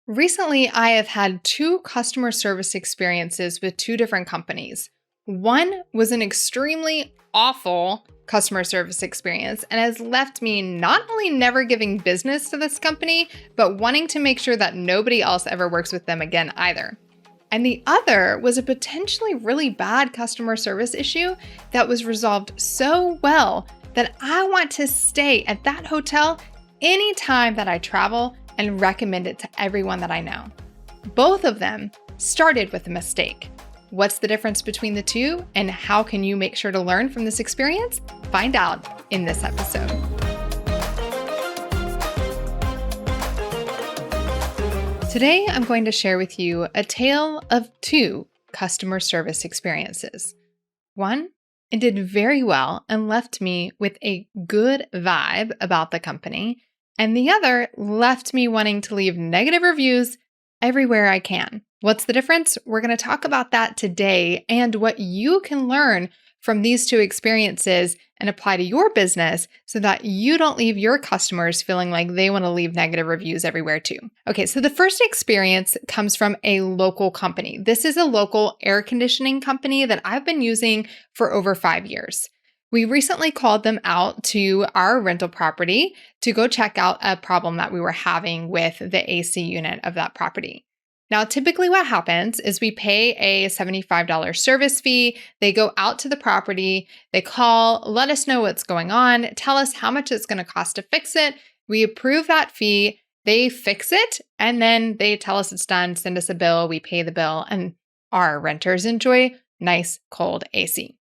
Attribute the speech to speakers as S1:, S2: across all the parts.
S1: Recently, I have had two customer service experiences with two different companies. One was an extremely awful customer service experience and has left me not only never giving business to this company, but wanting to make sure that nobody else ever works with them again either. And the other was a potentially really bad customer service issue that was resolved so well that I want to stay at that hotel anytime that I travel and recommend it to everyone that I know. Both of them started with a mistake. What's the difference between the two, and how can you make sure to learn from this experience? Find out in this episode. Today, I'm going to share with you a tale of two customer service experiences. One, it did very well and left me with a good vibe about the company, and the other left me wanting to leave negative reviews everywhere I can. What's the difference? We're going to talk about that today and what you can learn from these two experiences and apply to your business so that you don't leave your customers feeling like they want to leave negative reviews everywhere too. Okay, so the first experience comes from a local company. This is a local air conditioning company that I've been using for over 5 years. We recently called them out to our rental property to go check out a problem that we were having with the AC unit of that property. Now, typically what happens is we pay a $75 service fee. They go out to the property, they call, let us know what's going on, tell us how much it's going to cost to fix it. We approve that fee, they fix it, and then they tell us it's done, send us a bill, we pay the bill, and our renters enjoy nice cold AC.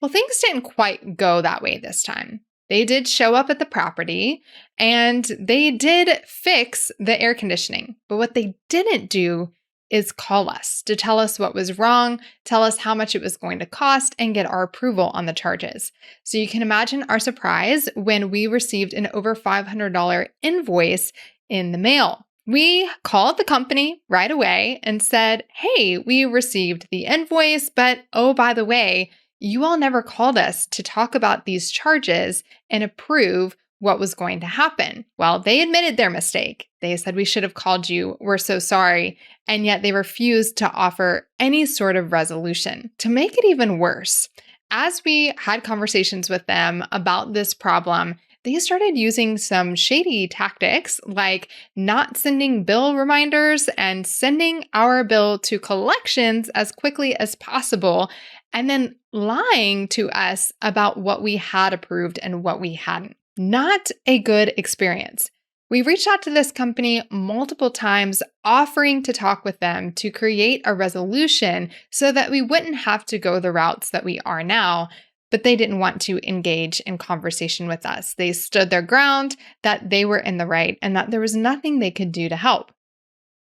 S1: Well, things didn't quite go that way this time. They did show up at the property and they did fix the air conditioning. But what they didn't do is call us to tell us what was wrong, tell us how much it was going to cost, and get our approval on the charges. So you can imagine our surprise when we received an over $500 invoice in the mail. We called the company right away and said, hey, we received the invoice, but oh, by the way, you all never called us to talk about these charges and approve what was going to happen. Well, they admitted their mistake. They said we should have called you. We're so sorry. And yet they refused to offer any sort of resolution. To make it even worse, as we had conversations with them about this problem, they started using some shady tactics like not sending bill reminders and sending our bill to collections as quickly as possible, and then lying to us about what we had approved and what we hadn't. Not a good experience. We reached out to this company multiple times, offering to talk with them to create a resolution so that we wouldn't have to go the routes that we are now. But they didn't want to engage in conversation with us. They stood their ground that they were in the right and that there was nothing they could do to help.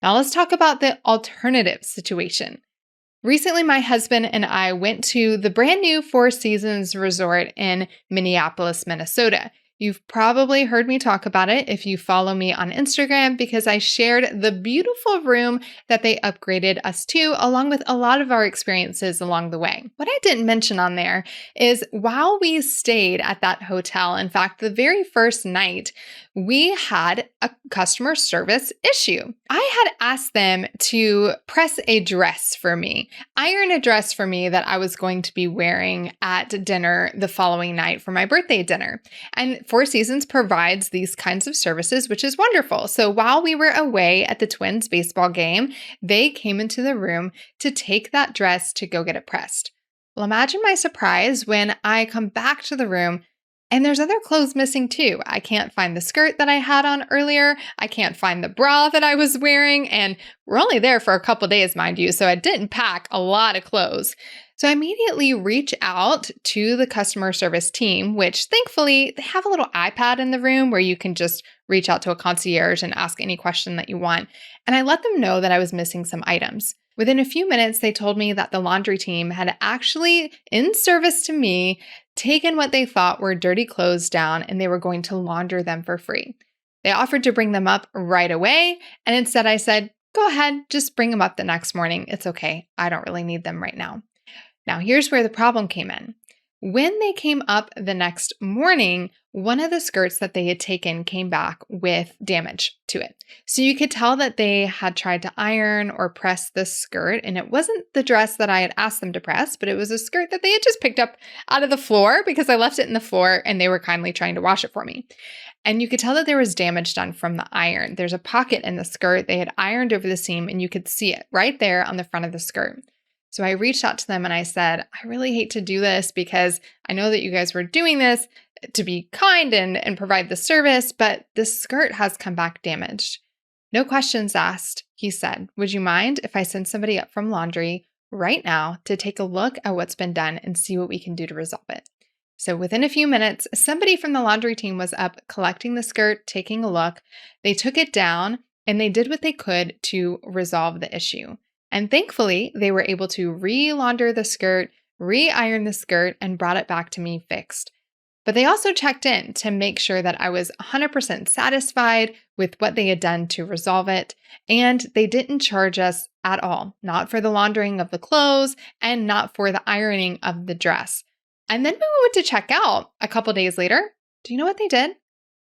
S1: Now let's talk about the alternative situation. Recently, my husband and I went to the brand new Four Seasons Resort in Minneapolis, Minnesota. You've probably heard me talk about it if you follow me on Instagram because I shared the beautiful room that they upgraded us to, along with a lot of our experiences along the way. What I didn't mention on there is while we stayed at that hotel, in fact, the very first night, we had a customer service issue. I had asked them to press a dress for me, iron a dress for me that I was going to be wearing at dinner the following night for my birthday dinner. And Four Seasons provides these kinds of services, which is wonderful. So while we were away at the Twins baseball game, they came into the room to take that dress to go get it pressed. Well, imagine my surprise when I come back to the room and there's other clothes missing too. I can't find the skirt that I had on earlier. I can't find the bra that I was wearing. And we're only there for a couple days, mind you, so I didn't pack a lot of clothes. So I immediately reach out to the customer service team, which thankfully they have a little iPad in the room where you can just reach out to a concierge and ask any question that you want. And I let them know that I was missing some items. Within a few minutes, they told me that the laundry team had actually, in service to me, taken what they thought were dirty clothes down and they were going to launder them for free. They offered to bring them up right away. And instead I said, go ahead, just bring them up the next morning. It's okay. I don't really need them right now. Now, here's where the problem came in. When they came up the next morning, one of the skirts that they had taken came back with damage to it. So you could tell that they had tried to iron or press the skirt, and it wasn't the dress that I had asked them to press, but it was a skirt that they had just picked up out of the floor because I left it in the floor and they were kindly trying to wash it for me. And you could tell that there was damage done from the iron. There's a pocket in the skirt. They had ironed over the seam and you could see it right there on the front of the skirt. So I reached out to them and I said, I really hate to do this because I know that you guys were doing this to be kind and provide the service, but this skirt has come back damaged. No questions asked, he said. Would you mind if I send somebody up from laundry right now to take a look at what's been done and see what we can do to resolve it? So within a few minutes, somebody from the laundry team was up collecting the skirt, taking a look. They took it down and they did what they could to resolve the issue. And thankfully, they were able to re-launder the skirt, re-iron the skirt, and brought it back to me fixed. But they also checked in to make sure that I was 100% satisfied with what they had done to resolve it. And they didn't charge us at all, not for the laundering of the clothes and not for the ironing of the dress. And then when we went to check out a couple days later, do you know what they did?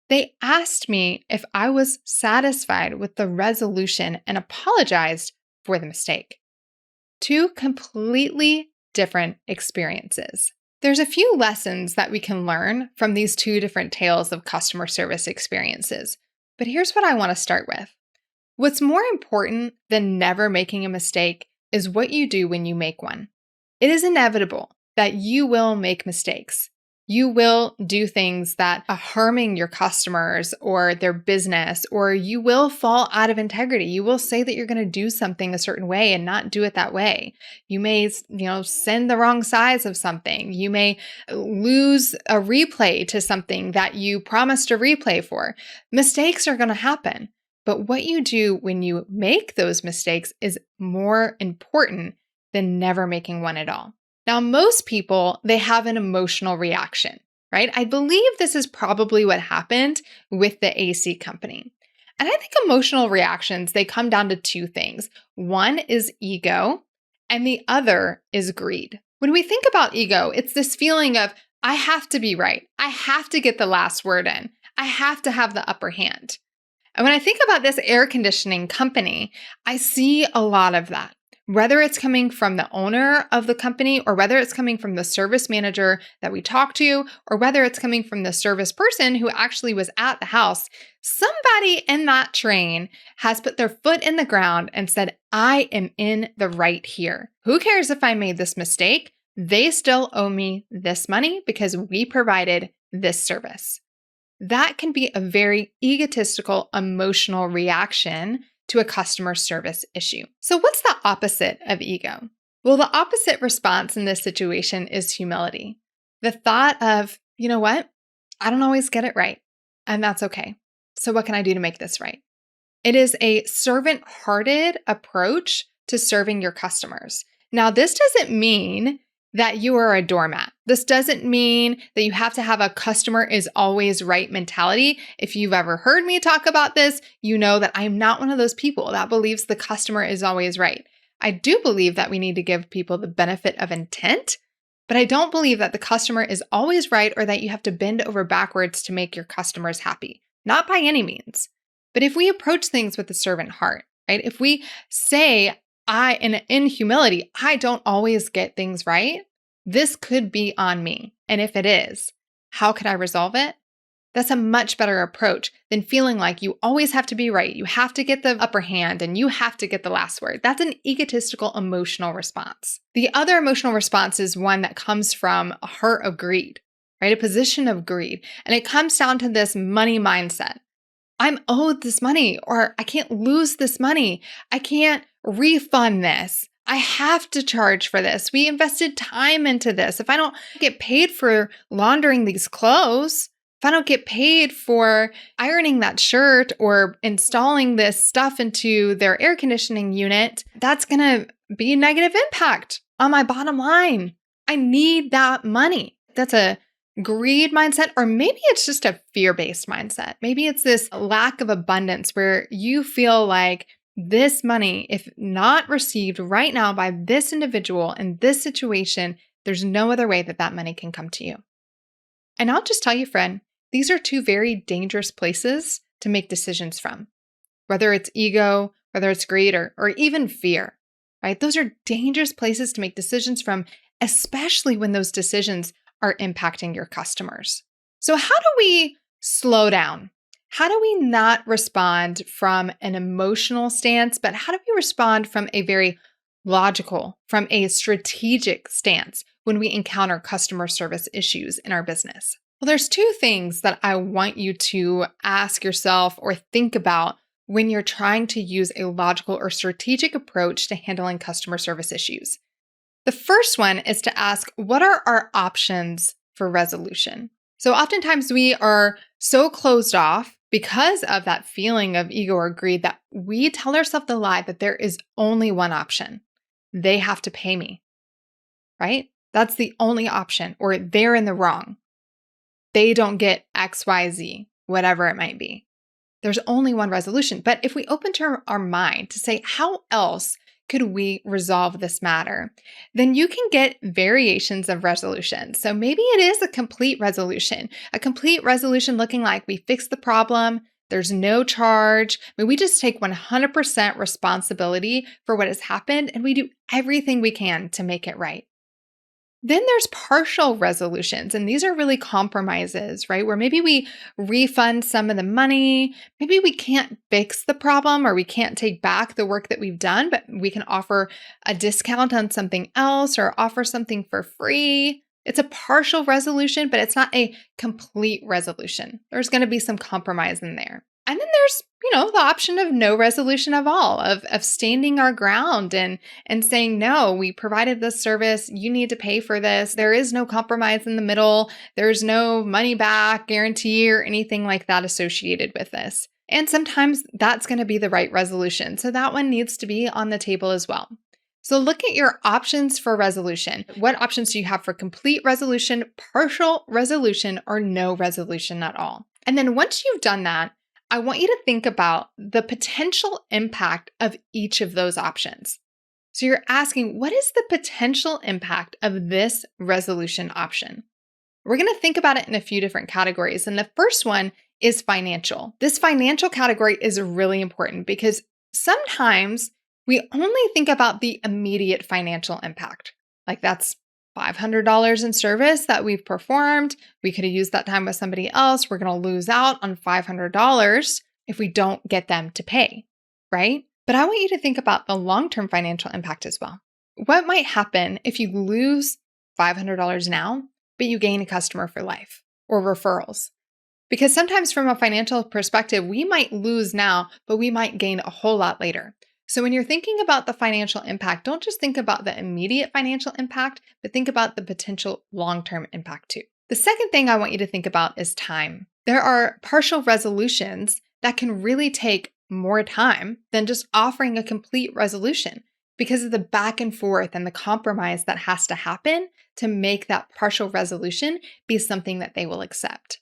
S1: They asked me if I was satisfied with the resolution and apologized for the mistake. Two completely different experiences. There's a few lessons that we can learn from these two different tales of customer service experiences, but here's what I want to start with. What's more important than never making a mistake is what you do when you make one. It is inevitable that you will make mistakes. You will do things that are harming your customers or their business, or you will fall out of integrity. You will say that you're going to do something a certain way and not do it that way. You may, send the wrong size of something. You may lose a replay to something that you promised a replay for. Mistakes are going to happen. But what you do when you make those mistakes is more important than never making one at all. Now, most people, they have an emotional reaction, right? I believe this is probably what happened with the AC company. And I think emotional reactions, they come down to two things. One is ego, and the other is greed. When we think about ego, it's this feeling of, I have to be right. I have to get the last word in. I have to have the upper hand. And when I think about this air conditioning company, I see a lot of that. Whether it's coming from the owner of the company or whether it's coming from the service manager that we talked to, or whether it's coming from the service person who actually was at the house, somebody in that train has put their foot in the ground and said, I am in the right here. Who cares if I made this mistake? They still owe me this money because we provided this service. That can be a very egotistical, emotional reaction to a customer service issue. So what's the opposite of ego? Well, the opposite response in this situation is humility. The thought of, you know what? I don't always get it right, and that's okay. So what can I do to make this right? It is a servant-hearted approach to serving your customers. Now, this doesn't mean that you are a doormat. This doesn't mean that you have to have a customer is always right mentality. If you've ever heard me talk about this, you know that I'm not one of those people that believes the customer is always right. I do believe that we need to give people the benefit of intent, but I don't believe that the customer is always right or that you have to bend over backwards to make your customers happy. Not by any means. But if we approach things with a servant heart, right? If we say, in humility, I don't always get things right. This could be on me. And if it is, how could I resolve it? That's a much better approach than feeling like you always have to be right. You have to get the upper hand and you have to get the last word. That's an egotistical emotional response. The other emotional response is one that comes from a heart of greed, right? A position of greed. And it comes down to this money mindset. I'm owed this money, or I can't lose this money. I can't refund this. I have to charge for this. We invested time into this. If I don't get paid for laundering these clothes, if I don't get paid for ironing that shirt or installing this stuff into their air conditioning unit, that's going to be a negative impact on my bottom line. I need that money. That's a greed mindset, or maybe it's just a fear-based mindset. Maybe it's this lack of abundance where you feel like this money, if not received right now by this individual in this situation, There's no other way that that money can come to you. And I'll just tell you, friend, these are two very dangerous places to make decisions from, whether it's ego, whether it's greed, or even fear, right? Those are dangerous places to make decisions from, especially when those decisions are impacting your customers. So how do we slow down? How do we not respond from an emotional stance, but how do we respond from a very logical, from a strategic stance when we encounter customer service issues in our business? Well, there's two things that I want you to ask yourself or think about when you're trying to use a logical or strategic approach to handling customer service issues. The first one is to ask, what are our options for resolution? So oftentimes we are so closed off because of that feeling of ego or greed that we tell ourselves the lie that there is only one option. They have to pay me, right? That's the only option, or they're in the wrong. They don't get X, Y, Z, whatever it might be. There's only one resolution. But if we open to our mind to say, how else could we resolve this matter? Then you can get variations of resolution. So maybe it is a complete resolution looking like we fix the problem. There's no charge. I mean, we just take 100% responsibility for what has happened and we do everything we can to make it right. Then there's partial resolutions, and these are really compromises, right? Where maybe we refund some of the money, maybe we can't fix the problem or we can't take back the work that we've done, but we can offer a discount on something else or offer something for free. It's a partial resolution, but it's not a complete resolution. There's going to be some compromise in there. And then there's, the option of no resolution of all, of standing our ground and saying, no, we provided this service. You need to pay for this. There is no compromise in the middle. There's no money back guarantee or anything like that associated with this. And sometimes that's going to be the right resolution. So that one needs to be on the table as well. So look at your options for resolution. What options do you have for complete resolution, partial resolution, or no resolution at all? And then once you've done that, I want you to think about the potential impact of each of those options. So you're asking, what is the potential impact of this resolution option? We're going to think about it in a few different categories. And the first one is financial. This financial category is really important because sometimes we only think about the immediate financial impact. Like that's $500 in service that we've performed. We could have used that time with somebody else. We're going to lose out on $500 if we don't get them to pay, right? But I want you to think about the long-term financial impact as well. What might happen if you lose $500 now, but you gain a customer for life or referrals? Because sometimes from a financial perspective, we might lose now, but we might gain a whole lot later. So when you're thinking about the financial impact, don't just think about the immediate financial impact, but think about the potential long-term impact too. The second thing I want you to think about is time. There are partial resolutions that can really take more time than just offering a complete resolution because of the back and forth and the compromise that has to happen to make that partial resolution be something that they will accept.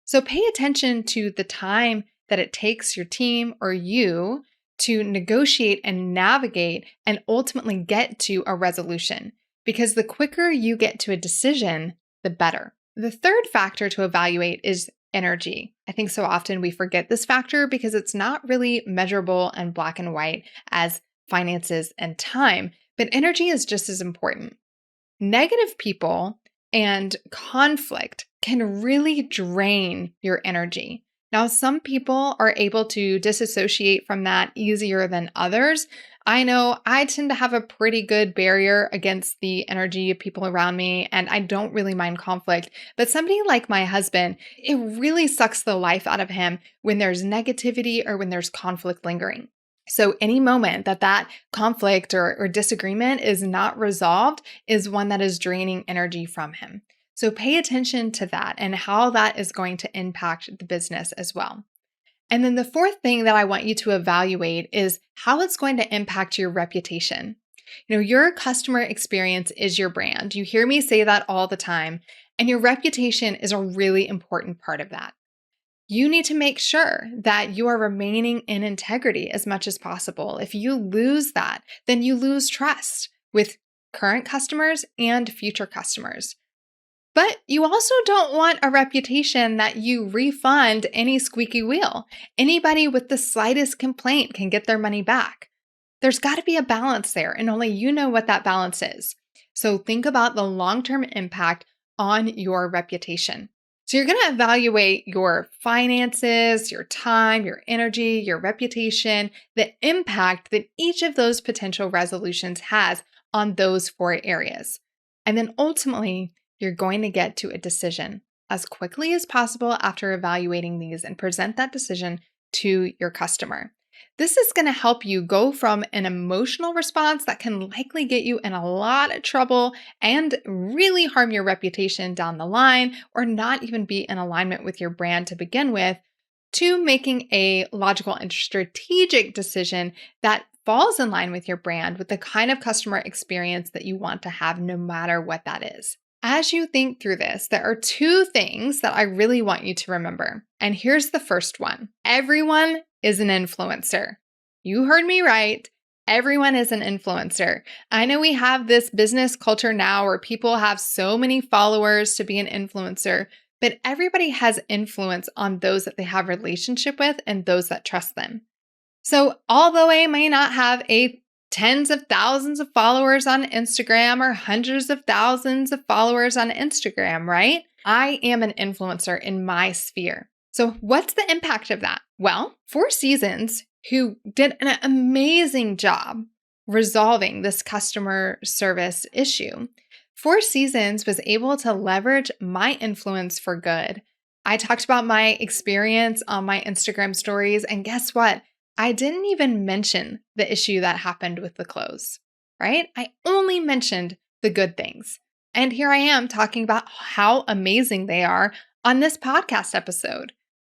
S1: So pay attention to the time that it takes your team or you to negotiate and navigate and ultimately get to a resolution, because the quicker you get to a decision, the better. The third factor to evaluate is energy. I think so often we forget this factor because it's not really measurable and black and white as finances and time, but energy is just as important. Negative people and conflict can really drain your energy. Now, some people are able to disassociate from that easier than others. I know I tend to have a pretty good barrier against the energy of people around me, and I don't really mind conflict. But somebody like my husband, it really sucks the life out of him when there's negativity or when there's conflict lingering. So any moment that conflict or disagreement is not resolved is one that is draining energy from him. So pay attention to that and how that is going to impact the business as well. And then the fourth thing that I want you to evaluate is how it's going to impact your reputation. Your customer experience is your brand. You hear me say that all the time, and your reputation is a really important part of that. You need to make sure that you are remaining in integrity as much as possible. If you lose that, then you lose trust with current customers and future customers. But you also don't want a reputation that you refund any squeaky wheel. Anybody with the slightest complaint can get their money back. There's got to be a balance there, and only you know what that balance is. So think about the long-term impact on your reputation. So you're going to evaluate your finances, your time, your energy, your reputation, the impact that each of those potential resolutions has on those 4 areas. And then ultimately, you're going to get to a decision as quickly as possible after evaluating these and present that decision to your customer. This is going to help you go from an emotional response that can likely get you in a lot of trouble and really harm your reputation down the line, or not even be in alignment with your brand to begin with, to making a logical and strategic decision that falls in line with your brand, with the kind of customer experience that you want to have, no matter what that is. As you think through this, there are 2 things that I really want you to remember. And here's the first one. Everyone is an influencer. You heard me right. Everyone is an influencer. I know we have this business culture now where people have so many followers to be an influencer, but everybody has influence on those that they have a relationship with and those that trust them. So although I may not have tens of thousands of followers on Instagram or hundreds of thousands of followers on Instagram, right? I am an influencer in my sphere. So what's the impact of that? Well, 4 Seasons, who did an amazing job resolving this customer service issue, 4 Seasons was able to leverage my influence for good. I talked about my experience on my Instagram stories, and guess what? I didn't even mention the issue that happened with the clothes, right? I only mentioned the good things. And here I am talking about how amazing they are on this podcast episode.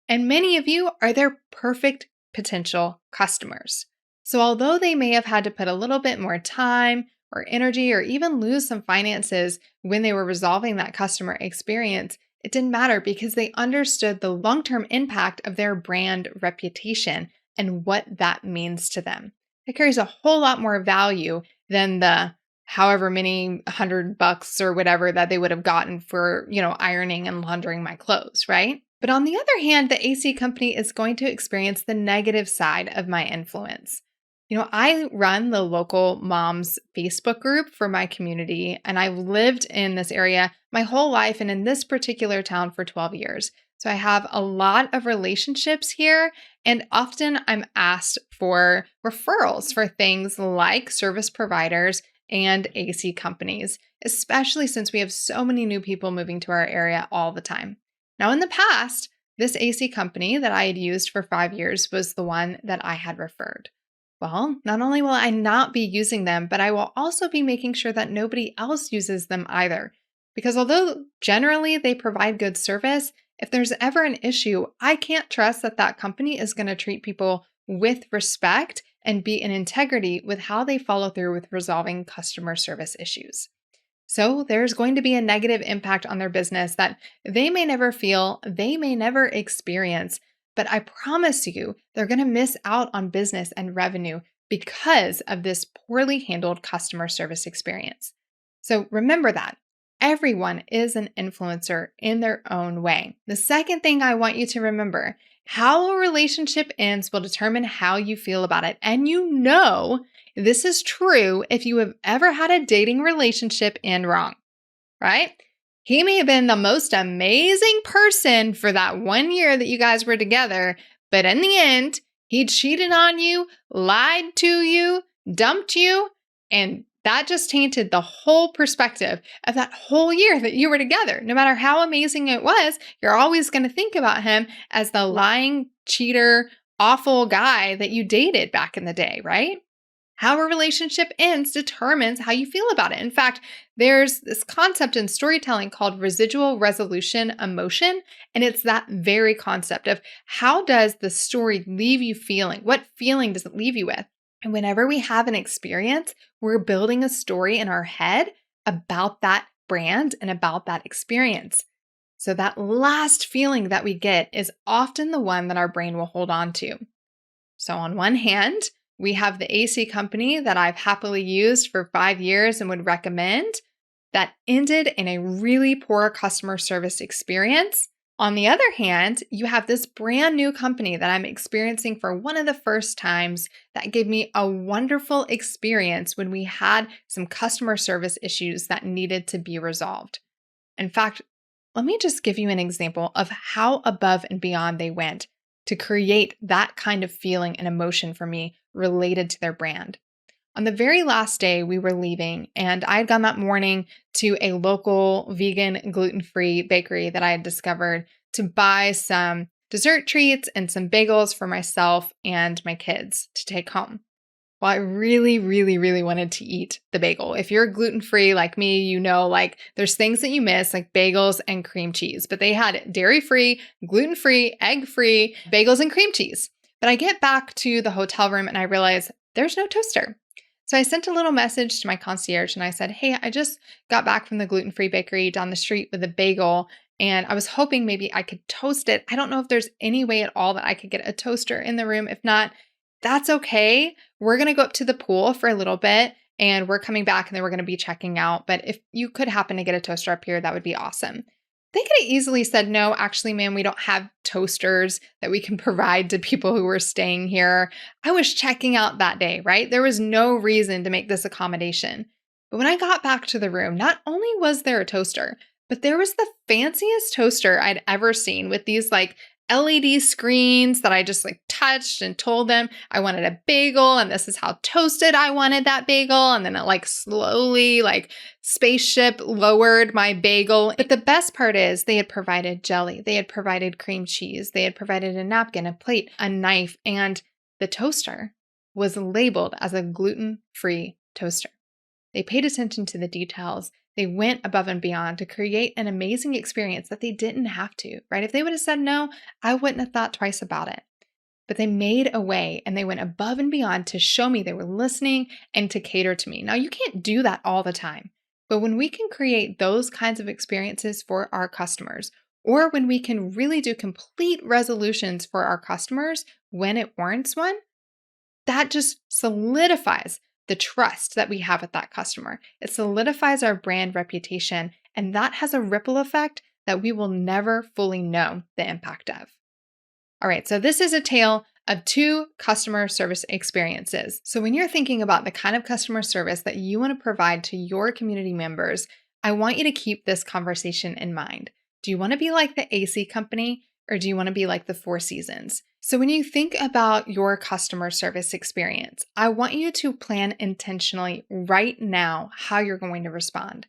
S1: And many of you are their perfect potential customers. So although they may have had to put a little bit more time or energy or even lose some finances when they were resolving that customer experience, it didn't matter because they understood the long-term impact of their brand reputation and what that means to them. It carries a whole lot more value than the however many $100 or whatever that they would have gotten for, ironing and laundering my clothes, right? But on the other hand, the AC company is going to experience the negative side of my influence. I run the local moms Facebook group for my community, and I've lived in this area my whole life and in this particular town for 12 years. So I have a lot of relationships here, and often I'm asked for referrals for things like service providers and AC companies, especially since we have so many new people moving to our area all the time. Now, in the past, this AC company that I had used for 5 years was the one that I had referred. Well, not only will I not be using them, but I will also be making sure that nobody else uses them either. Because although generally they provide good service, if there's ever an issue, I can't trust that that company is going to treat people with respect and be in integrity with how they follow through with resolving customer service issues. So there's going to be a negative impact on their business that they may never feel, they may never experience, but I promise you they're going to miss out on business and revenue because of this poorly handled customer service experience. So remember that. Everyone is an influencer in their own way. The second thing I want you to remember, how a relationship ends will determine how you feel about it. And this is true if you have ever had a dating relationship end wrong, right? He may have been the most amazing person for that 1 year that you guys were together, but in the end, he cheated on you, lied to you, dumped you, and that just tainted the whole perspective of that whole year that you were together. No matter how amazing it was, you're always going to think about him as the lying, cheater, awful guy that you dated back in the day, right? How a relationship ends determines how you feel about it. In fact, there's this concept in storytelling called residual resolution emotion, and it's that very concept of how does the story leave you feeling? What feeling does it leave you with? And whenever we have an experience, we're building a story in our head about that brand and about that experience. So that last feeling that we get is often the one that our brain will hold on to. So on one hand, We have the AC company that I've happily used for 5 years and would recommend that ended in a really poor customer service experience. On the other hand, you have this brand new company that I'm experiencing for one of the first times that gave me a wonderful experience when we had some customer service issues that needed to be resolved. In fact, let me just give you an example of how above and beyond they went to create that kind of feeling and emotion for me related to their brand. On the very last day we were leaving, and I had gone that morning to a local vegan, gluten-free bakery that I had discovered to buy some dessert treats and some bagels for myself and my kids to take home. Well, I really, really, really wanted to eat the bagel. If you're gluten-free like me, you know, like there's things that you miss, like bagels and cream cheese, but they had dairy-free, gluten-free, egg-free bagels and cream cheese. But I get back to the hotel room and I realize there's no toaster. So I sent a little message to my concierge and I said, hey, I just got back from the gluten-free bakery down the street with a bagel and I was hoping maybe I could toast it. I don't know if there's any way at all that I could get a toaster in the room. If not, that's okay. We're going to go up to the pool for a little bit and we're coming back and then we're going to be checking out. But if you could happen to get a toaster up here, that would be awesome. They could have easily said, no, actually, ma'am, we don't have toasters that we can provide to people who are staying here. I was checking out that day, right? There was no reason to make this accommodation. But when I got back to the room, not only was there a toaster, but there was the fanciest toaster I'd ever seen with these like LED screens that I just like touched and told them I wanted a bagel and this is how toasted I wanted that bagel. And then it like slowly like spaceship lowered my bagel. But the best part is they had provided jelly. They had provided cream cheese. They had provided a napkin, a plate, a knife, and the toaster was labeled as a gluten-free toaster. They paid attention to the details. They went above and beyond to create an amazing experience that they didn't have to, right? If they would have said no, I wouldn't have thought twice about it. But they made a way and they went above and beyond to show me they were listening and to cater to me. Now, you can't do that all the time, but when we can create those kinds of experiences for our customers, or when we can really do complete resolutions for our customers when it warrants one, that just solidifies the trust that we have with that customer. It solidifies our brand reputation, and that has a ripple effect that we will never fully know the impact of. All right, so this is a tale of 2 customer service experiences. So when you're thinking about the kind of customer service that you want to provide to your community members, I want you to keep this conversation in mind. Do you want to be like the AC company, or do you want to be like the Four Seasons? So when you think about your customer service experience, I want you to plan intentionally right now how you're going to respond.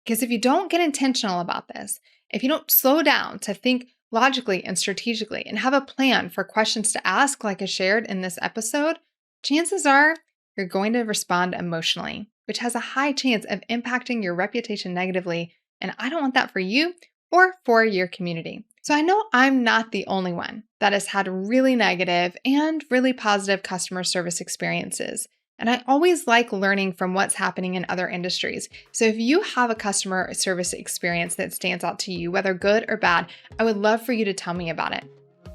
S1: Because if you don't get intentional about this, if you don't slow down to think logically and strategically and have a plan for questions to ask like I shared in this episode, chances are you're going to respond emotionally, which has a high chance of impacting your reputation negatively. And I don't want that for you or for your community. So I know I'm not the only one that has had really negative and really positive customer service experiences. And I always like learning from what's happening in other industries. So if you have a customer service experience that stands out to you, whether good or bad, I would love for you to tell me about it.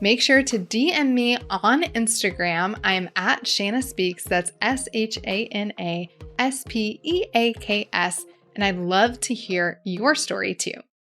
S1: Make sure to DM me on Instagram. I am at Shana Speaks. That's ShanaSpeaks. And I'd love to hear your story too.